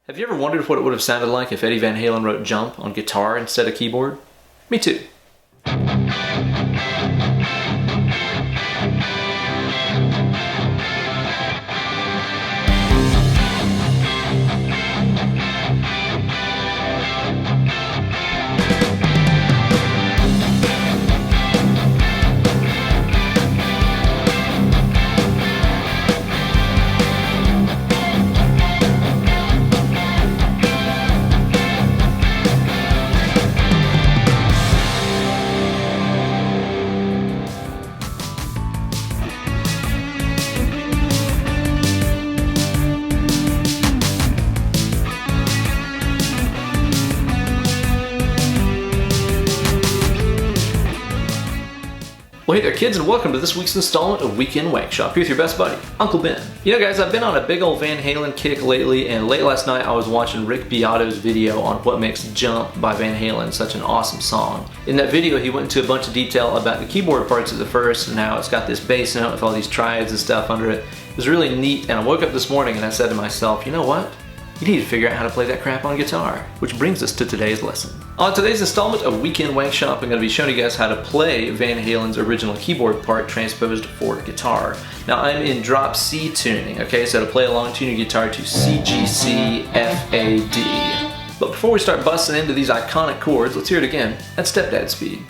Have you ever wondered what it would have sounded like if Eddie Van Halen wrote Jump on guitar instead of keyboard? Me too. Well, hey there kids, and welcome to this week's installment of Weekend Wankshop. Here with your best buddy, Uncle Ben. You know guys, I've been on a big old Van Halen kick lately, and late last night I was watching Rick Beato's video on what makes Jump by Van Halen such an awesome song. In that video he went into a bunch of detail about the keyboard parts of the first and how it's got this bass note with all these triads and stuff under it. It was really neat, and I woke up this morning and I said to myself, you know what? You need to figure out how to play that crap on guitar. Which brings us to today's lesson. On today's installment of Weekend Wankshop, I'm going to be showing you guys how to play Van Halen's original keyboard part transposed for guitar. Now I'm in drop C tuning, okay, so to play along, tune your guitar to C, G, C, F, A, D. But before we start busting into these iconic chords, let's hear it again at stepdad speed.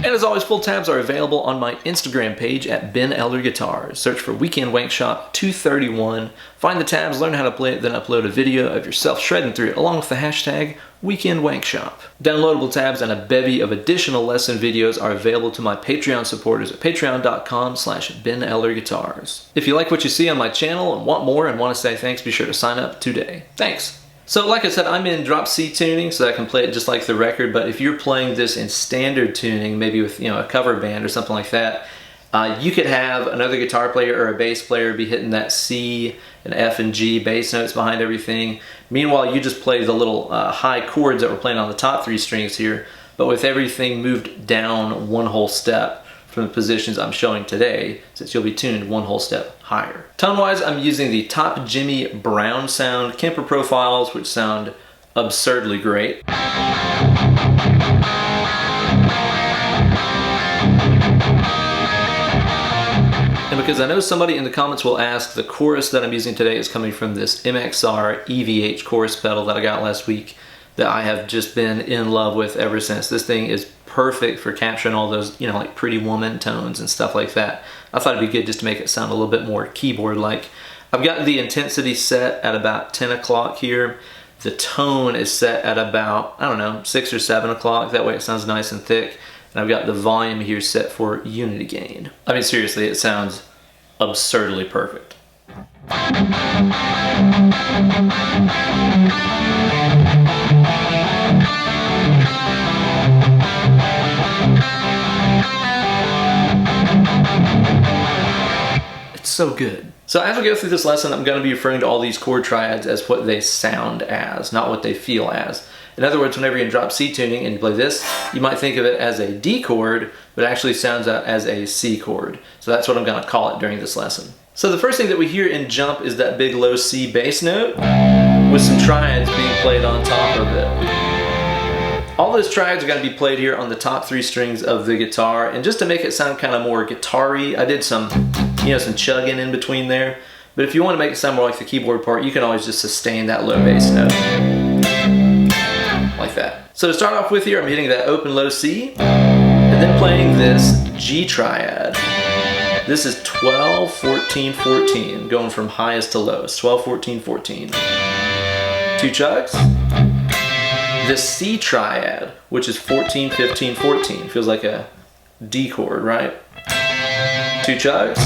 And as always, full tabs are available on my Instagram page at Ben Elder Guitars. Search for Weekend Wankshop 231. Find the tabs, learn how to play it, then upload a video of yourself shredding through it along with the hashtag Weekend Wankshop. Downloadable tabs and a bevy of additional lesson videos are available to my Patreon supporters at patreon.com/Ben Elder Guitars. If you like what you see on my channel and want more and want to say thanks, be sure to sign up today. Thanks. So like I said, I'm in drop C tuning so that I can play it just like the record, but if you're playing this in standard tuning, maybe with a cover band or something like that, you could have another guitar player or a bass player be hitting that C and F and G bass notes behind everything. Meanwhile, you just play the little high chords that we're playing on the top three strings here, but with everything moved down one whole step from the positions I'm showing today, since you'll be tuned one whole step higher. Tone-wise, I'm using the top Jimi Brown Sound Kemper profiles, which sound absurdly great. And because I know somebody in the comments will ask, the chorus that I'm using today is coming from this MXR EVH chorus pedal that I got last week that I have just been in love with ever since. This thing is perfect for capturing all those, like Pretty Woman tones and stuff like that. I thought it'd be good just to make it sound a little bit more keyboard-like. I've got the intensity set at about 10 o'clock here. The tone is set at about, 6 or 7 o'clock. That way it sounds nice and thick. And I've got the volume here set for unity gain. I mean, seriously, it sounds absurdly perfect. So good. So as we go through this lesson, I'm going to be referring to all these chord triads as what they sound as, not what they feel as. In other words, whenever you're in drop C tuning and you play this, you might think of it as a D chord, but it actually sounds out as a C chord. So that's what I'm going to call it during this lesson. So the first thing that we hear in Jump is that big low C bass note with some triads being played on top of it. All those triads are going to be played here on the top three strings of the guitar, and just to make it sound kind of more guitar-y, I did some some chugging in between there. But if you want to make it sound more like the keyboard part, you can always just sustain that low bass note. Like that. So to start off with here, I'm hitting that open low C, and then playing this G triad. This is 12, 14, 14, going from highest to lowest. 12, 14, 14. 2 chugs. This C triad, which is 14, 15, 14, feels like a D chord, right? 2 chugs.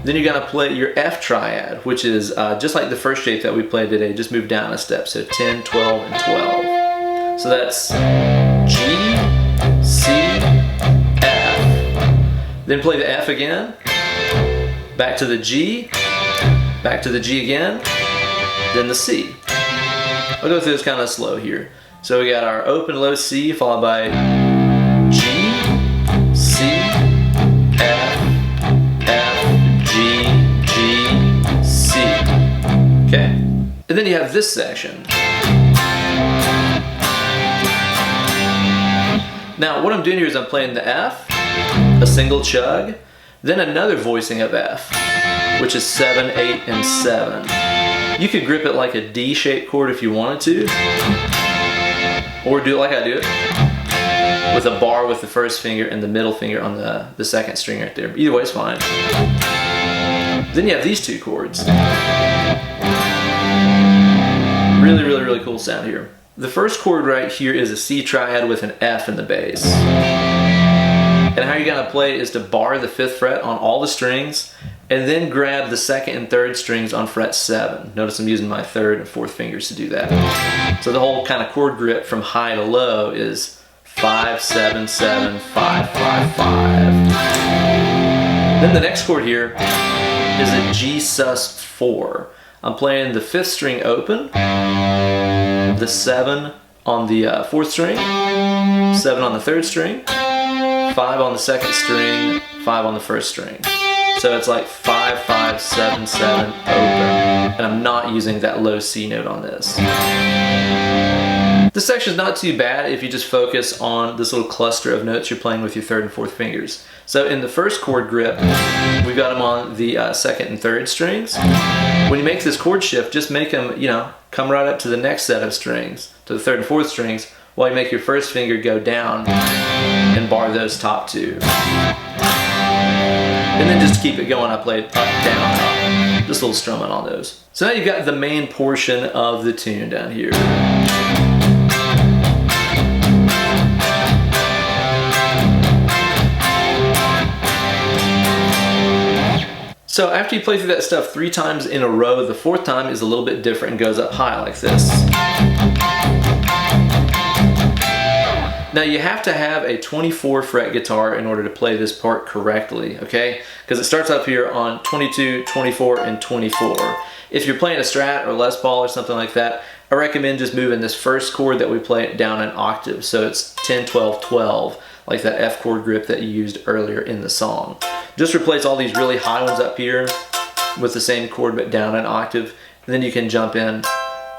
Then you're gonna play your F triad, which is just like the first shape that we played today, just move down a step, so 10, 12, and 12. So that's G, C, F. Then play the F again, back to the G, back to the G again, then the C. I'll go through this kind of slow here. So we got our open low C followed by G, C, F, F, G, G, C. Okay. And then you have this section. Now what I'm doing here is I'm playing the F, a single chug, then another voicing of F, which is 7, 8, and 7. You could grip it like a D-shaped chord if you wanted to, or do it like I do it, with a bar with the first finger and the middle finger on the second string right there. Either way is fine. Then you have these 2 chords. Really, really, really cool sound here. The first chord right here is a C triad with an F in the bass. And how you're gonna play is to bar the 5th fret on all the strings, and then grab the 2nd and 3rd strings on fret 7. Notice I'm using my 3rd and 4th fingers to do that. So the whole kind of chord grip from high to low is 5, 7, 7, 5, 5, 5. Then the next chord here is a G sus 4. I'm playing the 5th string open, the 7 on the 4th string, 7 on the 3rd string, 5 on the 2nd string, 5 on the 1st string. So it's like 5, 5, 7, 7, open. And I'm not using that low C note on this. This section's not too bad if you just focus on this little cluster of notes you're playing with your 3rd and 4th fingers. So in the first chord grip, we've got them on the 2nd and 3rd strings. When you make this chord shift, just make them, come right up to the next set of strings, to the 3rd and 4th strings, while you make your first finger go down and bar those top 2. And then just keep it going, I played up, down, up. Just a little strumming on those. So now you've got the main portion of the tune down here. So after you play through that stuff 3 times in a row, the 4th time is a little bit different and goes up high like this. Now you have to have a 24 fret guitar in order to play this part correctly, okay? Because it starts up here on 22, 24, and 24. If you're playing a Strat or Les Paul or something like that, I recommend just moving this first chord that we play down an octave. So it's 10, 12, 12, like that F chord grip that you used earlier in the song. Just replace all these really high ones up here with the same chord but down an octave, and then you can jump in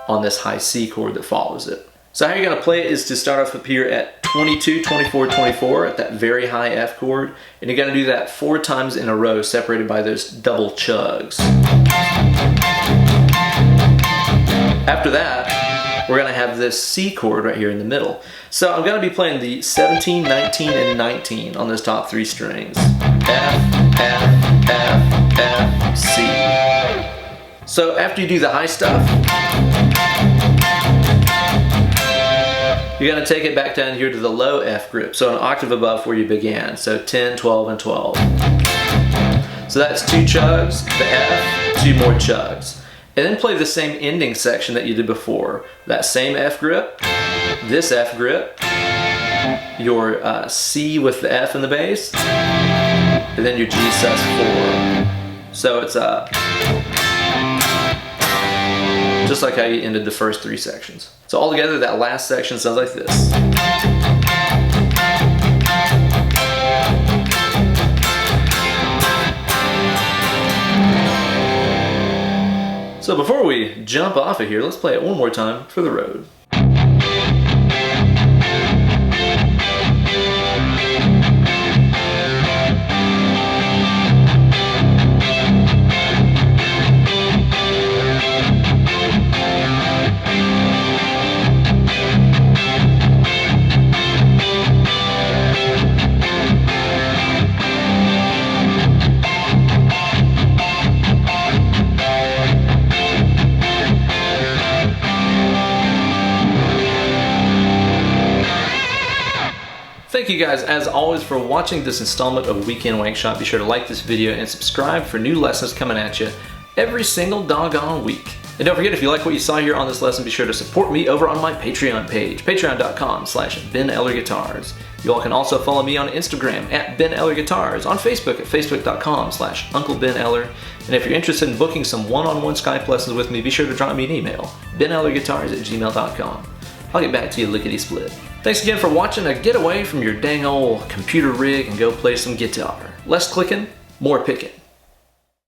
on this high C chord that follows it. So how you're going to play it is to start off up here at 22, 24, 24 at that very high F chord, and you're going to do that 4 times in a row separated by those double chugs. After that, we're going to have this C chord right here in the middle. So I'm going to be playing the 17, 19, and 19 on those top 3 strings. F, F, F, F, C. So after you do the high stuff, you're going to take it back down here to the low F grip, so an octave above where you began, so 10, 12, and 12. So that's 2 chugs, the F, 2 more chugs. And then play the same ending section that you did before. That same F grip, this F grip, your C with the F in the bass, and then your G sus 4. So it's just like how you ended the first 3 sections. So altogether, that last section sounds like this. So before we jump off of here, let's play it one more time for the road. Thank you guys, as always, for watching this installment of Weekend Wankshop. Be sure to like this video and subscribe for new lessons coming at you every single doggone week. And don't forget, if you like what you saw here on this lesson, be sure to support me over on my Patreon page, patreon.com/BenEllerGuitars. You all can also follow me on Instagram at BenEllerGuitars, on Facebook at facebook.com/UncleBenEller. And if you're interested in booking some one-on-one Skype lessons with me, be sure to drop me an email, benellerguitars@gmail.com. I'll get back to you lickety-split. Thanks again for watching. Now get away from your dang old computer rig and go play some guitar. Less clicking, more picking.